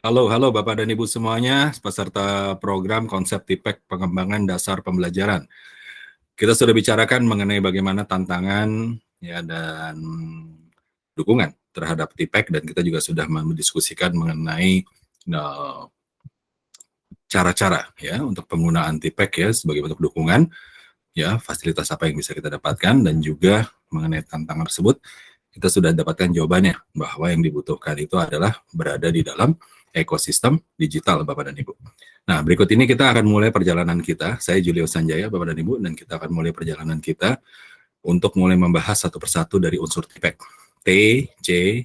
Halo, halo Bapak dan Ibu semuanya, peserta program konsep TIPEK pengembangan dasar pembelajaran. Kita sudah bicarakan mengenai bagaimana tantangan ya dan dukungan terhadap TIPEK, dan kita juga sudah mendiskusikan mengenai cara-cara ya untuk penggunaan TIPEK ya sebagai bentuk dukungan, ya fasilitas apa yang bisa kita dapatkan, dan juga mengenai tantangan tersebut kita sudah dapatkan jawabannya bahwa yang dibutuhkan itu adalah berada di dalam ekosistem digital Bapak dan Ibu. Nah, berikut ini kita akan mulai perjalanan kita. Saya Julio Sanjaya Bapak dan Ibu, dan kita akan mulai perjalanan kita untuk mulai membahas satu persatu dari unsur TIPEK. T, C,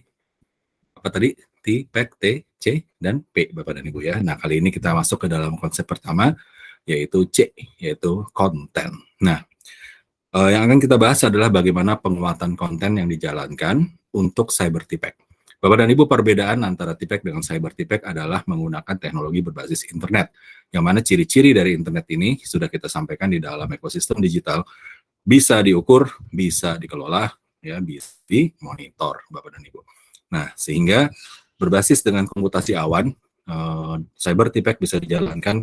apa tadi? TIPEK, T, C, dan P Bapak dan Ibu ya. Nah, kali ini kita masuk ke dalam konsep pertama, yaitu C, yaitu konten. Nah, yang akan kita bahas adalah bagaimana penguatan konten yang dijalankan untuk cyber TIPEK. Bapak dan Ibu, perbedaan antara TIPEK dengan cyber TIPEK adalah menggunakan teknologi berbasis internet, yang mana ciri-ciri dari internet ini sudah kita sampaikan di dalam ekosistem digital, bisa diukur, bisa dikelola, ya bisa dimonitor, Bapak dan Ibu. Nah, sehingga berbasis dengan komputasi awan, cyber TIPEK bisa dijalankan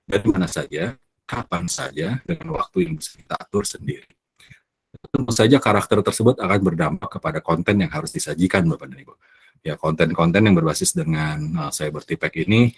dari mana saja, kapan saja, dengan waktu yang bisa kita atur sendiri. Tentu saja karakter tersebut akan berdampak kepada konten yang harus disajikan, Bapak dan Ibu. Ya, konten-konten yang berbasis dengan cyber TIPEK ini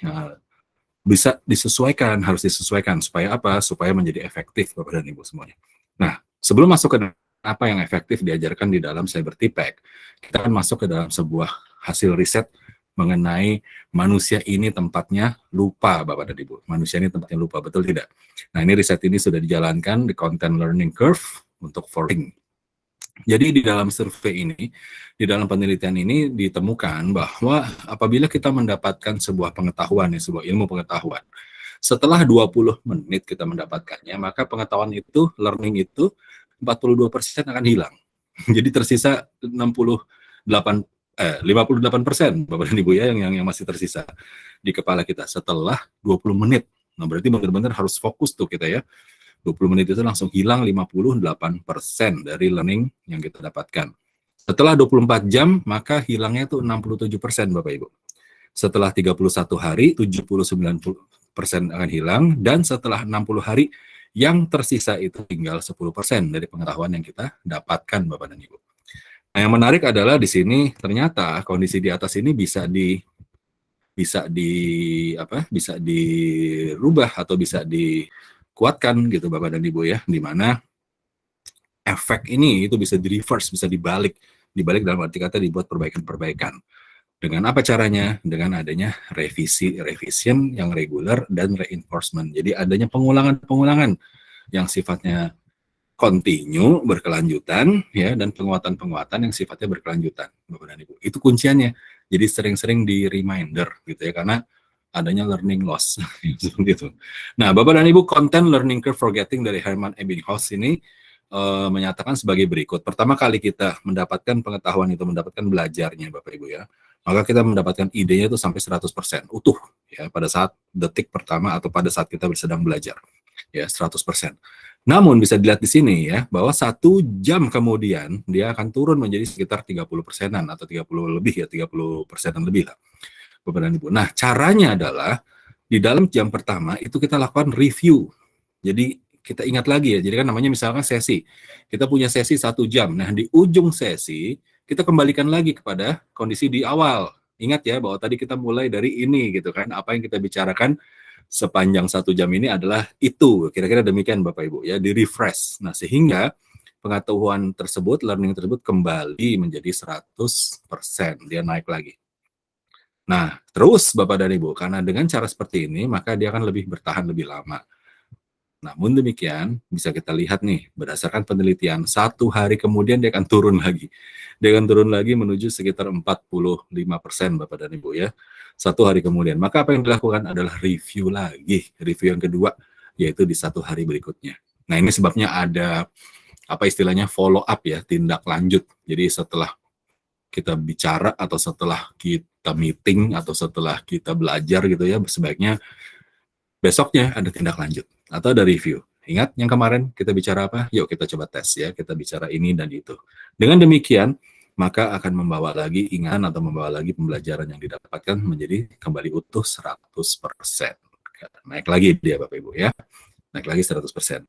bisa disesuaikan, harus disesuaikan. Supaya apa? Supaya menjadi efektif, Bapak dan Ibu semuanya. Nah, sebelum masuk ke apa yang efektif diajarkan di dalam cyber TIPEK, kita akan masuk ke dalam sebuah hasil riset mengenai manusia ini tempatnya lupa, Bapak dan Ibu. Manusia ini tempatnya lupa, betul tidak? Nah, ini riset ini sudah dijalankan di Content Learning Curve untuk Forting. Jadi di dalam survei ini, di dalam penelitian ini ditemukan bahwa apabila kita mendapatkan sebuah pengetahuan, sebuah ilmu pengetahuan, setelah 20 menit kita mendapatkannya, maka pengetahuan itu, learning itu 42% akan hilang. Jadi tersisa 58% Bapak dan Ibu ya yang masih tersisa di kepala kita setelah 20 menit. Nah, berarti benar-benar harus fokus tuh kita ya. 20 menit itu langsung hilang 58% dari learning yang kita dapatkan. Setelah 24 jam, maka hilangnya itu 67% Bapak Ibu. Setelah 31 hari, 70-90% akan hilang, dan setelah 60 hari, yang tersisa itu tinggal 10% dari pengetahuan yang kita dapatkan Bapak dan Ibu. Nah, yang menarik adalah di sini ternyata kondisi di atas ini bisa dirubah atau bisa dikuatkan gitu Bapak dan Ibu ya, di mana efek ini itu bisa di reverse, bisa dibalik dalam arti kata dibuat perbaikan-perbaikan. Dengan apa caranya? Dengan adanya revision yang reguler dan reinforcement. Jadi adanya pengulangan-pengulangan yang sifatnya continue, berkelanjutan, ya, dan penguatan-penguatan yang sifatnya berkelanjutan, Bapak dan Ibu. Itu kunciannya. Jadi sering-sering di reminder, gitu ya, karena adanya learning loss, seperti itu. Nah, Bapak dan Ibu, Content Learning Curve Forgetting dari Herman Ebbinghaus ini menyatakan sebagai berikut. Pertama kali kita mendapatkan pengetahuan itu, mendapatkan belajarnya, Bapak Ibu ya, maka kita mendapatkan idenya itu sampai 100% utuh, ya, pada saat detik pertama atau pada saat kita sedang belajar, ya, 100%. Namun bisa dilihat di sini ya, bahwa 1 jam kemudian dia akan turun menjadi sekitar 30%-an atau 30 lebih ya, 30%-an lebih lah, Bapak dan Ibu. Nah, caranya adalah di dalam jam pertama itu kita lakukan review. Jadi kita ingat lagi ya, jadi kan namanya misalkan sesi. Kita punya sesi 1 jam. Nah, di ujung sesi kita kembalikan lagi kepada kondisi di awal. Ingat ya bahwa tadi kita mulai dari ini gitu kan, apa yang kita bicarakan sepanjang 1 jam ini adalah itu, kira-kira demikian Bapak Ibu ya, di refresh. Nah, sehingga pengetahuan tersebut, learning tersebut kembali menjadi 100%, dia naik lagi. Nah, terus Bapak dan Ibu, karena dengan cara seperti ini, maka dia akan lebih bertahan lebih lama. Namun demikian, bisa kita lihat nih, berdasarkan penelitian, 1 hari kemudian dia akan turun lagi. Dia akan turun lagi menuju sekitar 45% Bapak dan Ibu ya. 1 hari kemudian. Maka apa yang dilakukan adalah review lagi. Review yang kedua, yaitu di 1 hari berikutnya. Nah, ini sebabnya ada, apa istilahnya, follow up ya, tindak lanjut. Jadi setelah kita bicara, atau setelah kita meeting, atau setelah kita belajar gitu ya, sebaiknya besoknya ada tindak lanjut atau ada review. Ingat yang kemarin kita bicara apa? Yuk kita coba tes ya, kita bicara ini dan itu. Dengan demikian, maka akan membawa lagi ingatan atau membawa lagi pembelajaran yang didapatkan menjadi kembali utuh 100%. Naik lagi dia Bapak Ibu ya, naik lagi 100%.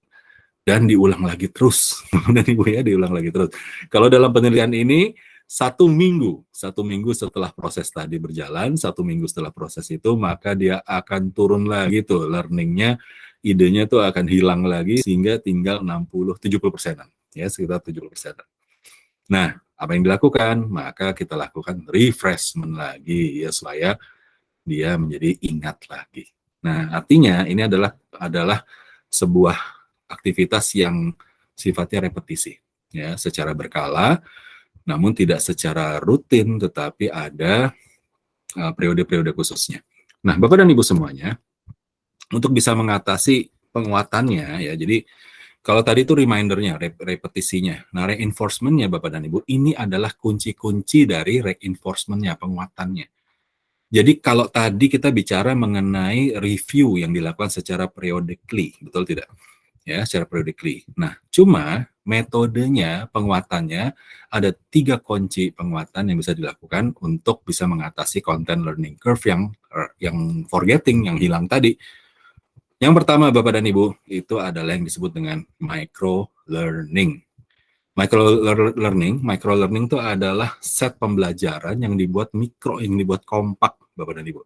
Dan diulang lagi terus, dan Ibu ya, diulang lagi terus. Kalau dalam penelitian ini, 1 minggu setelah proses tadi berjalan, 1 minggu setelah proses itu, maka dia akan turun lagi tuh learningnya, idenya tuh akan hilang lagi, sehingga tinggal 70%-an, ya sekitar 70%. Nah, apa yang dilakukan? Maka kita lakukan refreshment lagi, ya supaya dia menjadi ingat lagi. Nah, artinya ini adalah sebuah aktivitas yang sifatnya repetisi, ya, secara berkala, namun tidak secara rutin, tetapi ada periode-periode khususnya. Nah, Bapak dan Ibu semuanya, untuk bisa mengatasi penguatannya, ya, jadi kalau tadi itu remindernya, repetisinya. Nah, reinforcementnya Bapak dan Ibu, ini adalah kunci-kunci dari reinforcementnya, penguatannya. Jadi kalau tadi kita bicara mengenai review yang dilakukan secara periodically, betul tidak? Ya, secara periodically. Nah, cuma metodenya, penguatannya, ada 3 kunci penguatan yang bisa dilakukan untuk bisa mengatasi content learning curve yang forgetting, yang hilang tadi. Yang pertama, Bapak dan Ibu, itu adalah yang disebut dengan micro learning. Micro learning itu adalah set pembelajaran yang dibuat mikro, yang dibuat kompak, Bapak dan Ibu.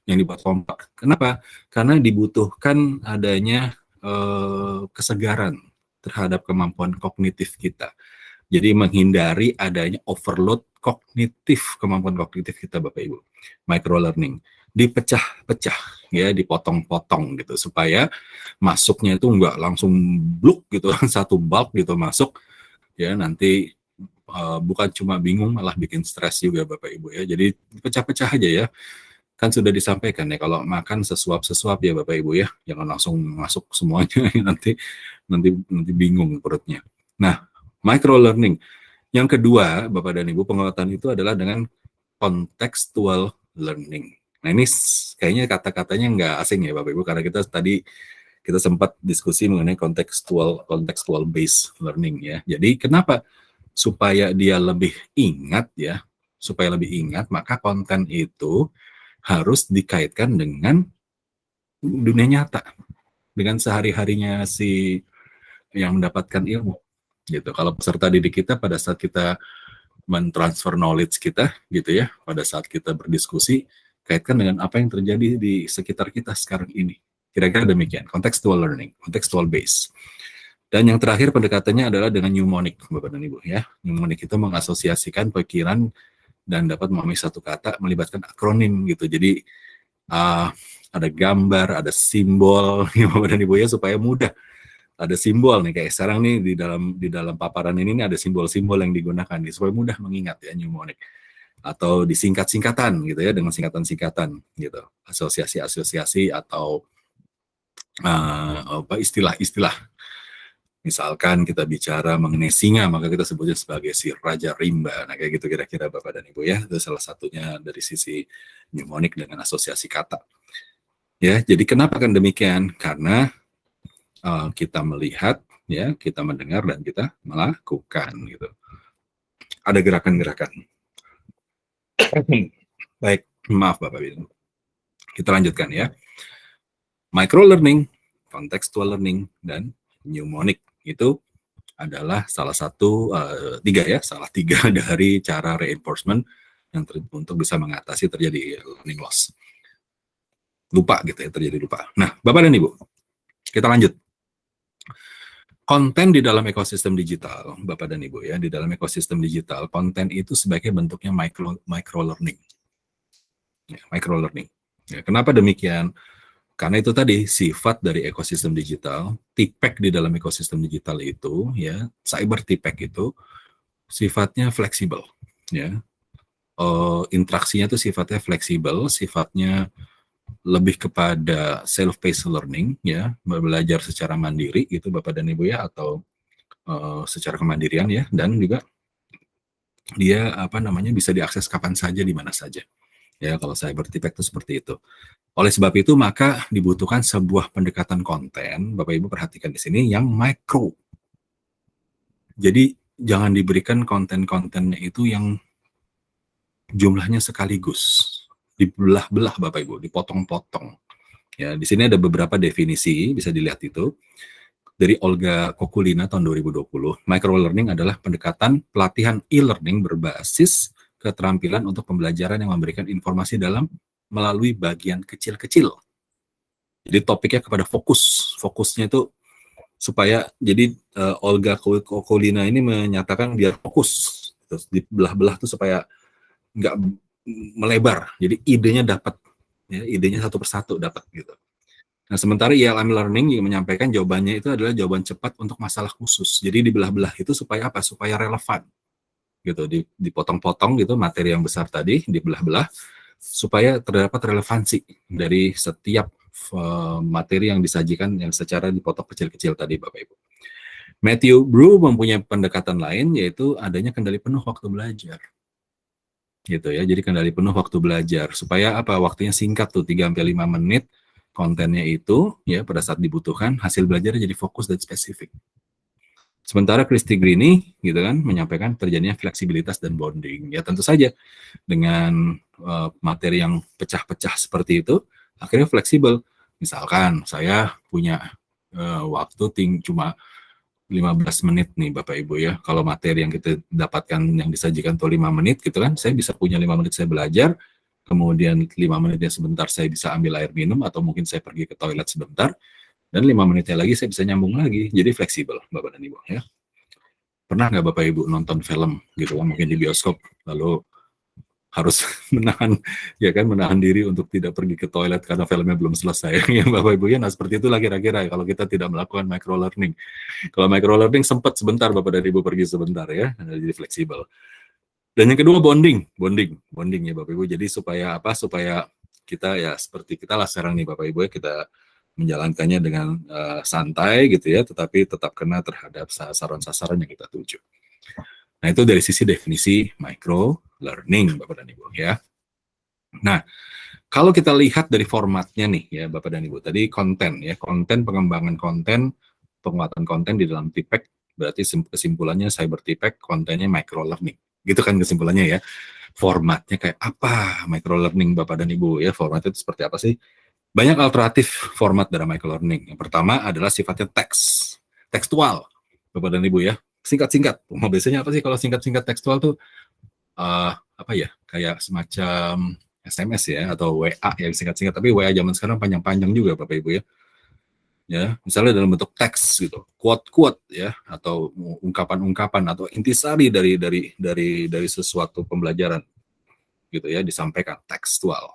Yang dibuat kompak. Kenapa? Karena dibutuhkan adanya kesegaran terhadap kemampuan kognitif kita. Jadi menghindari adanya overload kognitif, kemampuan kognitif kita Bapak Ibu. Micro learning dipecah-pecah, ya, dipotong-potong gitu, supaya masuknya itu enggak langsung bluk gitu, satu bulk gitu masuk, ya, nanti bukan cuma bingung, malah bikin stres juga Bapak Ibu ya. Jadi pecah-pecah aja ya. Kan sudah disampaikan ya, kalau makan sesuap-sesuap ya Bapak Ibu ya, jangan langsung masuk semuanya nanti bingung perutnya. Nah, micro learning. Yang kedua, Bapak dan Ibu, penguatan itu adalah dengan contextual learning. Nah, ini kayaknya kata-katanya nggak asing ya Bapak Ibu, karena kita sempat diskusi mengenai contextual based learning ya. Jadi kenapa? Supaya dia lebih ingat ya, supaya lebih ingat, maka konten itu harus dikaitkan dengan dunia nyata, dengan sehari-harinya si yang mendapatkan ilmu gitu. Kalau peserta didik kita pada saat kita mentransfer knowledge kita gitu ya, pada saat kita berdiskusi, kaitkan dengan apa yang terjadi di sekitar kita sekarang ini. Kira-kira demikian, contextual learning, contextual base. Dan yang terakhir pendekatannya adalah dengan mnemonic, Bapak dan Ibu ya. Mnemonic itu mengasosiasikan pikiran dan dapat memahami satu kata melibatkan akronim gitu. Jadi ada gambar, ada simbol, ya Bapak dan Ibu ya, supaya mudah. Ada simbol nih, kayak sekarang nih di dalam paparan ini ada simbol-simbol yang digunakan nih, supaya mudah mengingat ya, mnemonic. Atau disingkat-singkatan gitu ya, dengan singkatan-singkatan gitu. Asosiasi-asosiasi atau istilah-istilah. Misalkan kita bicara mengenai singa, maka kita sebutnya sebagai si Raja Rimba. Nah, kayak gitu kira-kira Bapak dan Ibu ya. Itu salah satunya dari sisi mnemonic dengan asosiasi kata. Ya, jadi kenapa kan demikian? Karena kita melihat, ya, kita mendengar dan kita melakukan gitu. Ada gerakan-gerakan. Baik, maaf Bapak Ibu. Kita lanjutkan ya. Micro learning, contextual learning, dan mnemonic itu adalah salah tiga dari cara reinforcement yang untuk bisa mengatasi terjadi learning loss. Lupa gitu ya, terjadi lupa. Nah, Bapak dan Ibu, kita lanjut. Konten di dalam ekosistem digital, Bapak dan Ibu ya, di dalam ekosistem digital, konten itu sebagai bentuknya micro learning. Ya, micro learning. Ya, kenapa demikian? Karena itu tadi sifat dari ekosistem digital, TPEC di dalam ekosistem digital itu, ya, cyber TPEC itu sifatnya fleksibel, ya. Interaksinya itu sifatnya fleksibel, sifatnya lebih kepada self-paced learning, ya, belajar secara mandiri gitu Bapak dan Ibu ya, atau secara kemandirian ya, dan juga dia bisa diakses kapan saja di mana saja. Ya, kalau cyber TPEC itu seperti itu. Oleh sebab itu, maka dibutuhkan sebuah pendekatan konten, Bapak Ibu perhatikan di sini, yang micro. Jadi jangan diberikan konten-kontennya itu yang jumlahnya sekaligus, dibelah-belah Bapak Ibu, dipotong-potong. Ya, di sini ada beberapa definisi, bisa dilihat itu. Dari Olga Kokulina tahun 2020, microlearning adalah pendekatan pelatihan e-learning berbasis keterampilan untuk pembelajaran yang memberikan informasi dalam melalui bagian kecil-kecil. Jadi topiknya kepada fokusnya itu supaya jadi Olga Kokulina ini menyatakan biar fokus, terus dibelah-belah tuh supaya nggak melebar. Jadi idenya dapat, ya, idenya satu persatu dapat gitu. Nah, sementara ILM Learning yang menyampaikan jawabannya itu adalah jawaban cepat untuk masalah khusus. Jadi dibelah-belah itu supaya apa? Supaya relevan. Gitu, dipotong-potong gitu materi yang besar tadi, dibelah-belah supaya terdapat relevansi dari setiap materi yang disajikan yang secara dipotong kecil-kecil tadi Bapak Ibu. Matthew Brew mempunyai pendekatan lain yaitu adanya kendali penuh waktu belajar. Gitu ya. Jadi kendali penuh waktu belajar supaya apa? Waktunya singkat tuh 3 sampai 5 menit. Kontennya itu ya pada saat dibutuhkan hasil belajarnya jadi fokus dan spesifik. Sementara Christy Greene gitu kan menyampaikan terjadinya fleksibilitas dan bonding. Ya tentu saja dengan materi yang pecah-pecah seperti itu akhirnya fleksibel. Misalkan saya punya waktu cuma 15 menit nih Bapak Ibu ya. Kalau materi yang kita dapatkan yang disajikan tuh 5 menit gitu kan, saya bisa punya 5 menit saya belajar, kemudian 5 menitnya sebentar saya bisa ambil air minum atau mungkin saya pergi ke toilet sebentar, dan 5 menitnya lagi saya bisa nyambung lagi. Jadi fleksibel Bapak dan Ibu ya. Pernah nggak Bapak Ibu nonton film gitu kan, mungkin di bioskop, lalu harus menahan diri untuk tidak pergi ke toilet karena filmnya belum selesai ya Bapak Ibu ya. Nah seperti itulah kira-kira kalau kita tidak melakukan micro learning. Kalau micro learning sempat sebentar Bapak dan Ibu pergi sebentar ya, jadi fleksibel. Dan yang kedua bonding ya Bapak Ibu. Jadi supaya apa? Supaya kita ya seperti kita lah sekarang nih Bapak Ibu ya, kita menjalankannya dengan santai gitu ya, tetapi tetap kena terhadap sasaran-sasaran yang kita tuju. Nah itu dari sisi definisi micro learning Bapak dan Ibu ya. Nah kalau kita lihat dari formatnya nih ya Bapak dan Ibu, tadi konten ya, konten pengembangan konten, penguatan konten di dalam TIPEC, berarti kesimpulannya cyber TIPEC kontennya micro learning. Gitu kan kesimpulannya ya. Formatnya kayak apa micro learning Bapak dan Ibu ya, formatnya itu seperti apa sih? Banyak alternatif format dari micro learning. Yang pertama adalah sifatnya tekstual Bapak dan Ibu ya. Singkat-singkat. Biasanya apa sih kalau singkat-singkat tekstual tuh apa ya? Kayak semacam SMS ya atau WA yang singkat-singkat, tapi WA zaman sekarang panjang-panjang juga Bapak Ibu ya. Ya, misalnya dalam bentuk teks gitu, quote-quote ya atau ungkapan-ungkapan atau intisari dari sesuatu pembelajaran gitu ya disampaikan tekstual.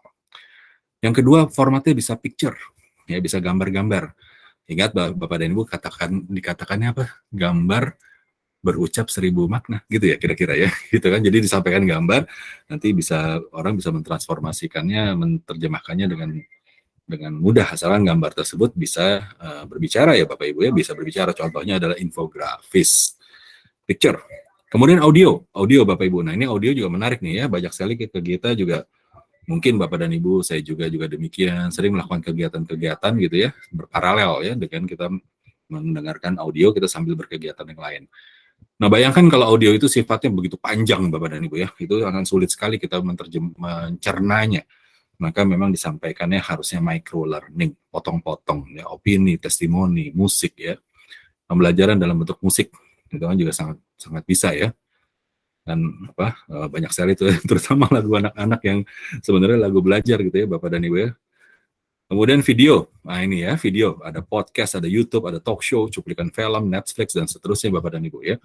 Yang kedua formatnya bisa picture ya, bisa gambar-gambar. Ingat Bapak dan Ibu dikatakannya apa? Gambar berucap 1000 makna gitu ya kira-kira ya gitu kan. Jadi disampaikan gambar, nanti orang bisa mentransformasikannya, menerjemahkannya dengan mudah asalkan gambar tersebut bisa berbicara ya Bapak Ibu ya, bisa berbicara. Contohnya adalah infografis, picture. Kemudian audio Bapak Ibu. Nah ini audio juga menarik nih ya, banyak sekali kita juga mungkin Bapak dan Ibu, saya juga demikian sering melakukan kegiatan-kegiatan gitu ya berparalel ya dengan kita mendengarkan audio, kita sambil berkegiatan yang lain. Nah, bayangkan kalau audio itu sifatnya begitu panjang, Bapak dan Ibu ya, itu akan sulit sekali kita mencernanya. Maka memang disampaikannya harusnya micro learning, potong-potong, ya, opini, testimoni, musik ya, pembelajaran dalam bentuk musik, itu kan juga sangat sangat bisa ya. Dan banyak sekali itu, terutama lagu anak-anak yang sebenarnya lagu belajar gitu ya, Bapak dan Ibu ya. Kemudian video, nah ini ya video, ada podcast, ada YouTube, ada talk show, cuplikan film, Netflix, dan seterusnya Bapak dan Ibu ya.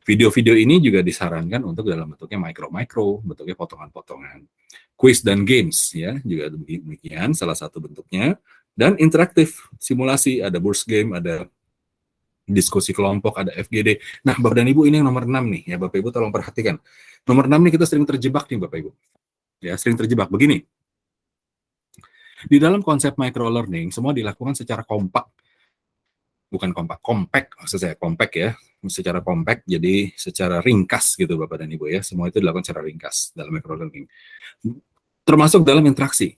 Video-video ini juga disarankan untuk dalam bentuknya micro, bentuknya potongan-potongan. Quiz dan games ya, juga demikian salah satu bentuknya. Dan interaktif, simulasi, ada burst game, ada diskusi kelompok, ada FGD. Nah Bapak dan Ibu ini yang nomor 6 nih ya, Bapak Ibu tolong perhatikan. Nomor 6 nih kita sering terjebak nih Bapak Ibu. Ya, sering terjebak. Begini, di dalam konsep micro learning, semua dilakukan secara kompak. Bukan compact, maksud saya compact ya, secara compact, jadi secara ringkas gitu Bapak dan Ibu ya, semua itu dilakukan secara ringkas dalam micro learning. Termasuk dalam interaksi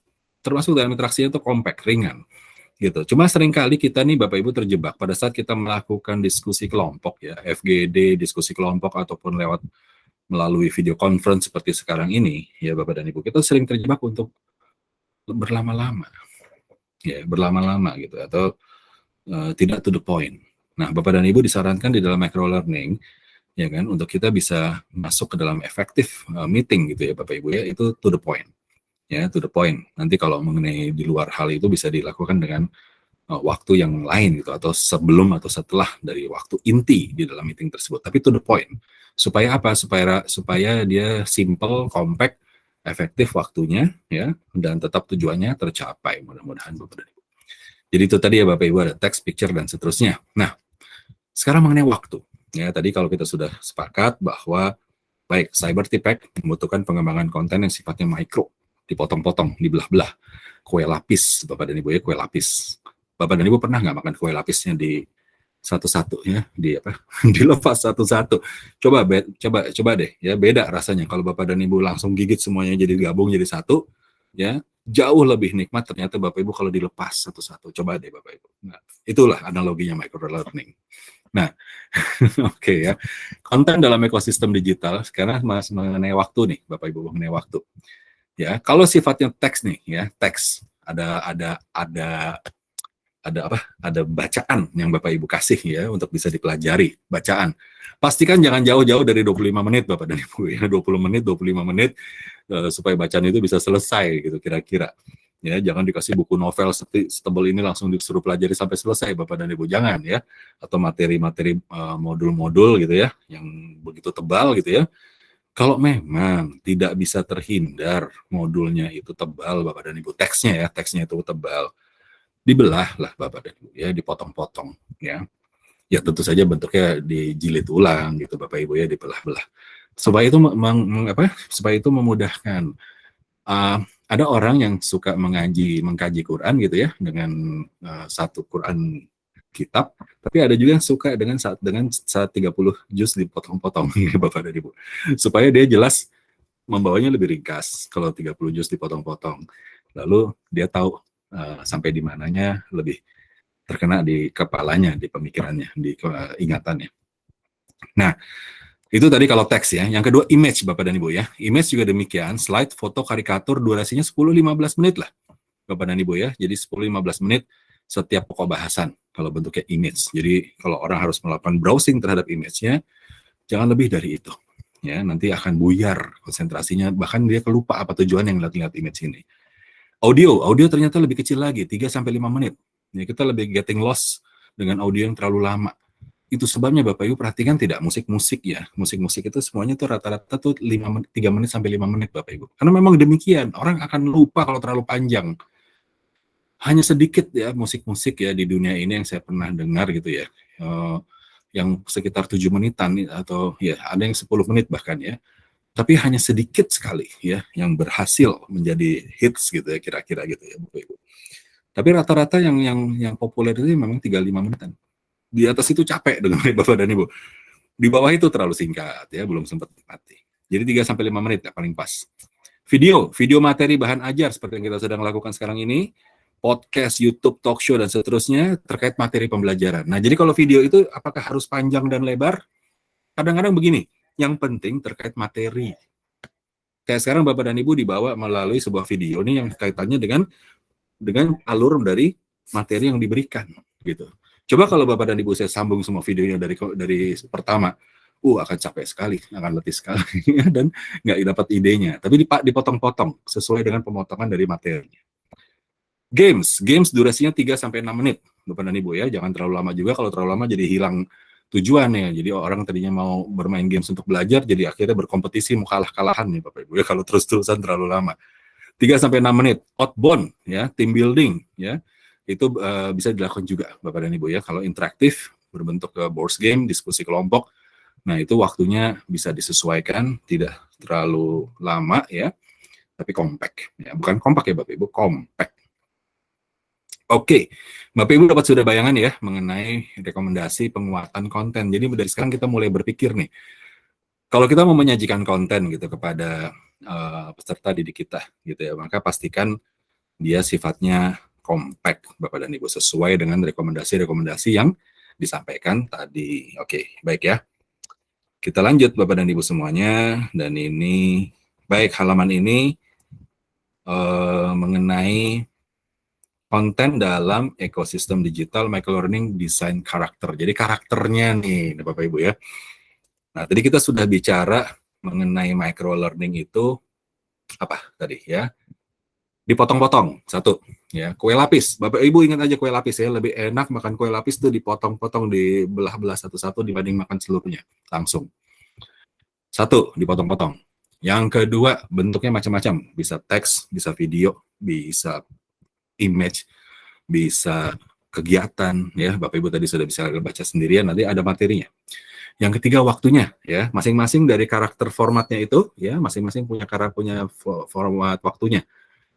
itu compact, ringan. gitu. Cuma seringkali kita nih Bapak Ibu terjebak pada saat kita melakukan diskusi kelompok ya, FGD, diskusi kelompok ataupun lewat melalui video conference seperti sekarang ini ya Bapak dan Ibu, kita sering terjebak untuk berlama-lama ya, berlama-lama gitu atau tidak to the point. Nah, Bapak dan Ibu disarankan di dalam micro learning ya kan untuk kita bisa masuk ke dalam efektif meeting gitu ya Bapak Ibu ya, itu to the point. Ya, to the point. Nanti kalau mengenai di luar hal itu bisa dilakukan dengan waktu yang lain gitu atau sebelum atau setelah dari waktu inti di dalam meeting tersebut. Tapi to the point. Supaya apa? Supaya dia simple, compact, efektif waktunya ya dan tetap tujuannya tercapai. Mudah-mudahan Bapak dan Ibu. Jadi itu tadi ya Bapak Ibu, ada text, picture dan seterusnya. Nah, sekarang mengenai waktu. Ya, tadi kalau kita sudah sepakat bahwa baik cyber TPEC membutuhkan pengembangan konten yang sifatnya mikro, dipotong-potong, dibelah-belah. Kue lapis, Bapak dan Ibu ya, kue lapis. Bapak dan Ibu pernah nggak makan kue lapisnya di satu-satu ya, di apa? Dilepas satu-satu. Coba deh ya, beda rasanya kalau Bapak dan Ibu langsung gigit semuanya jadi gabung jadi satu, ya jauh lebih nikmat ternyata Bapak Ibu kalau dilepas satu-satu. Coba deh Bapak Ibu. Nah, itulah analoginya micro learning. Nah, oke ya. Konten dalam ekosistem digital sekarang masih mengenai waktu nih, Bapak Ibu, mengenai waktu. Ya, kalau sifatnya teks nih ya, teks ada apa? Ada bacaan yang Bapak Ibu kasih ya untuk bisa dipelajari, bacaan. Pastikan jangan jauh-jauh dari 25 menit Bapak dan Ibu ya, 20 menit, 25 menit supaya bacaan itu bisa selesai gitu kira-kira. Ya, jangan dikasih buku novel setebal ini langsung disuruh pelajari sampai selesai Bapak dan Ibu, jangan ya. Atau materi-materi modul-modul gitu ya yang begitu tebal gitu ya. Kalau memang tidak bisa terhindar modulnya itu tebal Bapak dan Ibu, teksnya itu tebal, dibelah lah Bapak dan Ibu ya, dipotong-potong ya. Ya tentu saja bentuknya dijilid ulang gitu Bapak Ibu ya, dibelah-belah. Supaya itu supaya itu memudahkan. Ada orang yang suka mengkaji Quran gitu ya dengan satu Quran kitab, tapi ada juga yang suka dengan saat 30 juz dipotong-potong Bapak dan Ibu. Supaya dia jelas membawanya lebih ringkas kalau 30 juz dipotong-potong. Lalu dia tahu sampai di mananya lebih terkena di kepalanya, di pemikirannya, di ingatannya. Nah, itu tadi kalau teks ya. Yang kedua image Bapak dan Ibu ya. Image juga demikian, slide, foto, karikatur durasinya 10-15 menit lah Bapak dan Ibu ya. Jadi 10-15 menit setiap pokok bahasan kalau bentuknya image. Jadi kalau orang harus melakukan browsing terhadap image-nya, jangan lebih dari itu. Ya, nanti akan buyar konsentrasinya, bahkan dia kelupa apa tujuan yang lihat image ini. Audio ternyata lebih kecil lagi, 3-5 menit. Ya, kita lebih getting lost dengan audio yang terlalu lama. Itu sebabnya Bapak Ibu perhatikan tidak musik-musik ya. Musik-musik itu semuanya tuh rata-rata tuh 3 menit sampai 5 menit Bapak Ibu. Karena memang demikian, orang akan lupa kalau terlalu panjang. Hanya sedikit ya musik-musik ya di dunia ini yang saya pernah dengar gitu ya. Yang sekitar 7 menitan atau ya ada yang 10 menit bahkan ya. Tapi hanya sedikit sekali ya yang berhasil menjadi hits gitu ya kira-kira gitu ya Bapak Ibu. Tapi rata-rata yang populer itu memang 3-5 menitan. Di atas itu capek dengan Bapak dan Ibu. Di bawah itu terlalu singkat ya, belum sempat mati. Jadi 3-5 menit ya paling pas. Video materi bahan ajar seperti yang kita sedang lakukan sekarang ini, podcast, YouTube, talk show dan seterusnya terkait materi pembelajaran. Nah, jadi kalau video itu apakah harus panjang dan lebar? Kadang-kadang begini, yang penting terkait materi. Kayak sekarang Bapak dan Ibu dibawa melalui sebuah video ini yang kaitannya dengan alur dari materi yang diberikan gitu. Coba kalau Bapak dan Ibu saya sambung semua videonya dari pertama, akan capek sekali, akan letih sekali dan nggak dapat idenya. Tapi dipotong-potong sesuai dengan pemotongan dari materinya. Games durasinya 3-6 menit, Bapak dan Ibu ya, jangan terlalu lama juga. Kalau terlalu lama jadi hilang tujuannya. Jadi orang tadinya mau bermain games untuk belajar, jadi akhirnya berkompetisi mau kalah-kalahan nih Bapak Ibu ya kalau terus-terusan terlalu lama. 3-6 menit. Outbound ya, team building ya. Itu bisa dilakukan juga Bapak dan Ibu ya. Kalau interaktif berbentuk board game, diskusi kelompok, nah itu waktunya bisa disesuaikan, tidak terlalu lama ya, tapi compact ya. Bukan kompak ya Bapak Ibu, compact. Oke, Bapak Ibu dapat sudah bayangan ya mengenai rekomendasi penguatan konten. Jadi dari sekarang kita mulai berpikir nih, kalau kita mau menyajikan konten gitu kepada peserta didik kita gitu ya, maka pastikan dia sifatnya compact Bapak dan Ibu, sesuai dengan rekomendasi-rekomendasi yang disampaikan tadi. Oke, baik ya. Kita lanjut Bapak dan Ibu semuanya, dan ini baik halaman ini mengenai konten dalam ekosistem digital microlearning desain karakter. Jadi karakternya nih Bapak Ibu ya. Nah, tadi kita sudah bicara mengenai microlearning itu apa tadi ya? Dipotong-potong, satu ya. Kue lapis, Bapak Ibu ingat aja kue lapis ya, lebih enak makan kue lapis tuh dipotong-potong, dibelah-belah satu-satu dibanding makan seluruhnya langsung. Satu, dipotong-potong. Yang kedua, bentuknya macam-macam, bisa teks, bisa video, bisa image, bisa kegiatan ya. Bapak Ibu tadi sudah bisa baca sendirian, nanti ada materinya. Yang ketiga, waktunya ya, masing-masing dari karakter formatnya itu ya, masing-masing punya format waktunya.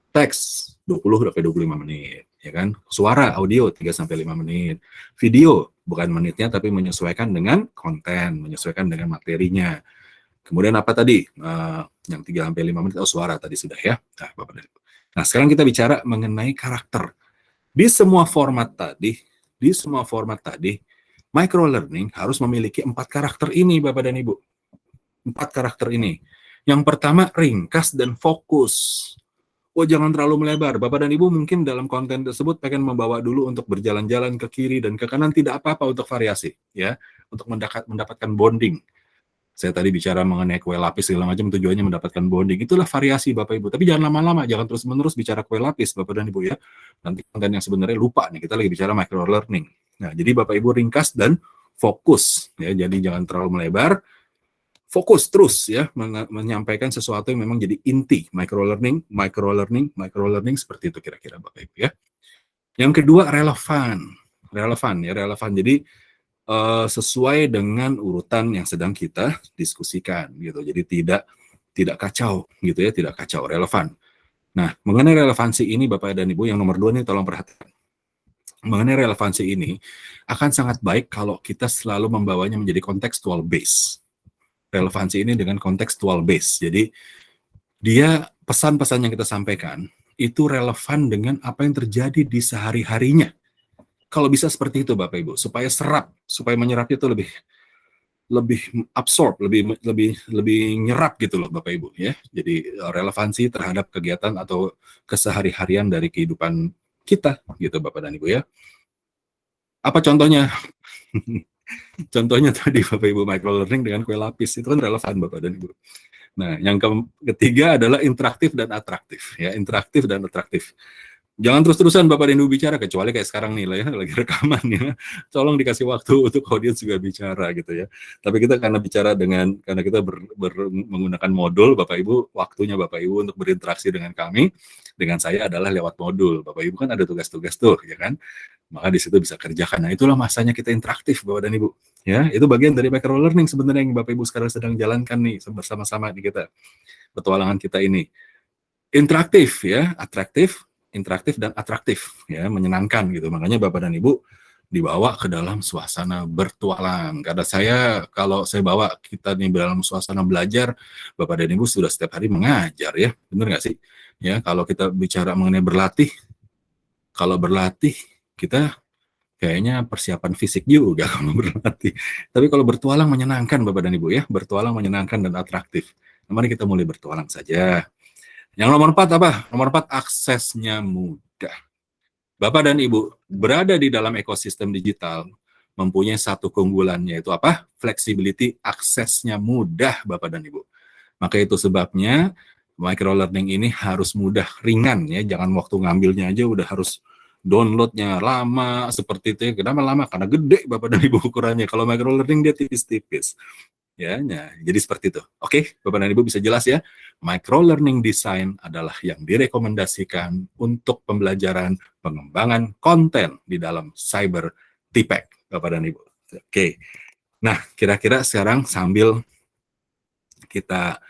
Teks 20 sampai 25 menit, ya kan? Suara audio 3 sampai 5 menit. Video bukan menitnya tapi menyesuaikan dengan konten, menyesuaikan dengan materinya. Kemudian apa tadi? Yang 3 sampai 5 menit suara tadi sudah ya. Nah, Bapak dan Ibu. Nah, sekarang kita bicara mengenai karakter. Di semua format tadi, microlearning harus memiliki 4 karakter ini Bapak dan Ibu. 4 karakter ini. Yang pertama, ringkas dan fokus. Oh, jangan terlalu melebar. Bapak dan Ibu mungkin dalam konten tersebut pengen membawa dulu untuk berjalan-jalan ke kiri dan ke kanan, tidak apa-apa untuk variasi, ya, untuk mendapatkan bonding. Saya tadi bicara mengenai kue lapis segala macam, tujuannya mendapatkan bonding. Itulah variasi Bapak Ibu. Tapi jangan lama-lama, jangan terus-menerus bicara kue lapis Bapak dan Ibu ya. Nanti konten yang sebenarnya lupa nih, kita lagi bicara microlearning. Nah, jadi Bapak Ibu ringkas dan fokus ya. Jadi jangan terlalu melebar. Fokus terus ya, menyampaikan sesuatu yang memang jadi inti microlearning seperti itu kira-kira Bapak Ibu ya. Yang kedua, relevan. Jadi sesuai dengan urutan yang sedang kita diskusikan gitu. Jadi tidak kacau gitu ya, tidak kacau, relevan. Nah, mengenai relevansi ini Bapak dan Ibu, yang nomor 2 nih tolong perhatikan. Mengenai relevansi ini akan sangat baik kalau kita selalu membawanya menjadi contextual base. Relevansi ini dengan contextual base. Jadi dia pesan-pesan yang kita sampaikan itu relevan dengan apa yang terjadi di sehari-harinya. Kalau bisa seperti itu Bapak Ibu, supaya menyerapnya itu lebih absorb, lebih nyerap gitu loh Bapak Ibu ya. Jadi relevansi terhadap kegiatan atau kesehari-harian dari kehidupan kita gitu Bapak dan Ibu ya. Apa contohnya? Contohnya tadi Bapak Ibu microlearning dengan kue lapis, itu kan relevan Bapak dan Ibu. Nah, yang ketiga adalah interaktif dan atraktif ya, interaktif dan atraktif. Jangan terus-terusan Bapak dan Ibu bicara, kecuali kayak sekarang nih lah ya, lagi rekaman ya. Tolong dikasih waktu untuk audiens juga bicara gitu ya. Tapi kita karena kita menggunakan modul, Bapak Ibu, waktunya Bapak Ibu untuk berinteraksi dengan kami, dengan saya adalah lewat modul. Bapak Ibu kan ada tugas-tugas tuh, ya kan? Maka di situ bisa kerjakan. Nah, itulah masanya kita interaktif Bapak dan Ibu. Ya, itu bagian dari microlearning sebenarnya yang Bapak Ibu sekarang sedang jalankan nih bersama-sama di kita. Petualangan kita ini. Interaktif ya, interaktif dan atraktif ya, menyenangkan gitu. Makanya Bapak dan Ibu dibawa ke dalam suasana bertualang. Kalau saya bawa kita nih dalam suasana belajar, Bapak dan Ibu sudah setiap hari mengajar ya. Benar nggak sih? Ya, kalau kita bicara mengenai berlatih, kita kayaknya persiapan fisik juga kalau berlatih. Tapi kalau bertualang menyenangkan Bapak dan Ibu ya, bertualang menyenangkan dan atraktif. Mari kita mulai bertualang saja. Yang nomor 4 apa? Nomor 4, aksesnya mudah. Bapak dan Ibu berada di dalam ekosistem digital mempunyai satu keunggulan, yaitu apa? Flexibility, aksesnya mudah Bapak dan Ibu. Maka itu sebabnya microlearning ini harus mudah, ringan ya. Jangan waktu ngambilnya aja udah harus downloadnya lama seperti itu. Kenapa lama? Karena gede Bapak dan Ibu ukurannya. Kalau microlearning dia tipis-tipis. Ya, jadi seperti itu. Oke, Bapak dan Ibu bisa jelas ya. Microlearning design adalah yang direkomendasikan untuk pembelajaran pengembangan konten di dalam cyber TPEC, Bapak dan Ibu. Oke. Nah, kira-kira sekarang sambil kita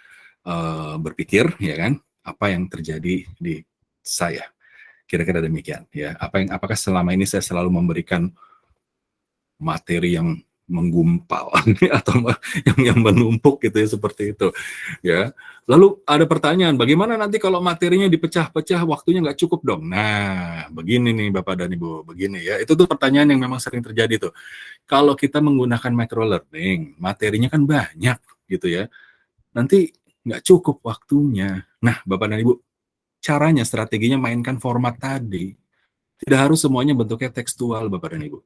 berpikir ya kan, apa yang terjadi di saya. Kira-kira demikian ya. Apakah selama ini saya selalu memberikan materi yang menggumpal atau yang menumpuk gitu ya, seperti itu ya. Lalu ada pertanyaan, bagaimana nanti kalau materinya dipecah-pecah, waktunya nggak cukup dong? Nah, begini nih Bapak dan Ibu, begini ya. Itu tuh pertanyaan yang memang sering terjadi tuh. Kalau kita menggunakan micro learning, materinya kan banyak gitu ya. Nanti nggak cukup waktunya. Nah, Bapak dan Ibu, caranya, strateginya mainkan format tadi. Tidak harus semuanya bentuknya tekstual, Bapak dan Ibu.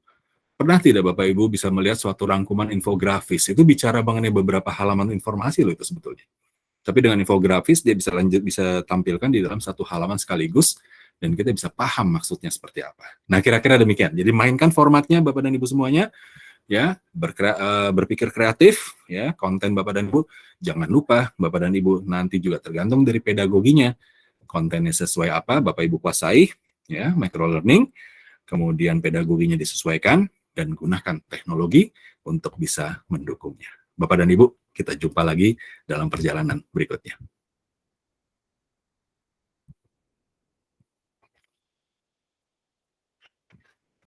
Pernah tidak Bapak Ibu bisa melihat suatu rangkuman infografis? Itu bicara mengenai beberapa halaman informasi loh itu sebetulnya. Tapi dengan infografis dia bisa tampilkan di dalam satu halaman sekaligus dan kita bisa paham maksudnya seperti apa. Nah, kira-kira demikian. Jadi mainkan formatnya Bapak dan Ibu semuanya ya, berpikir kreatif ya, konten Bapak dan Ibu. Jangan lupa Bapak dan Ibu nanti juga tergantung dari pedagoginya. Kontennya sesuai apa Bapak Ibu kuasai ya, micro learning, kemudian pedagoginya disesuaikan dan gunakan teknologi untuk bisa mendukungnya. Bapak dan Ibu, kita jumpa lagi dalam perjalanan berikutnya.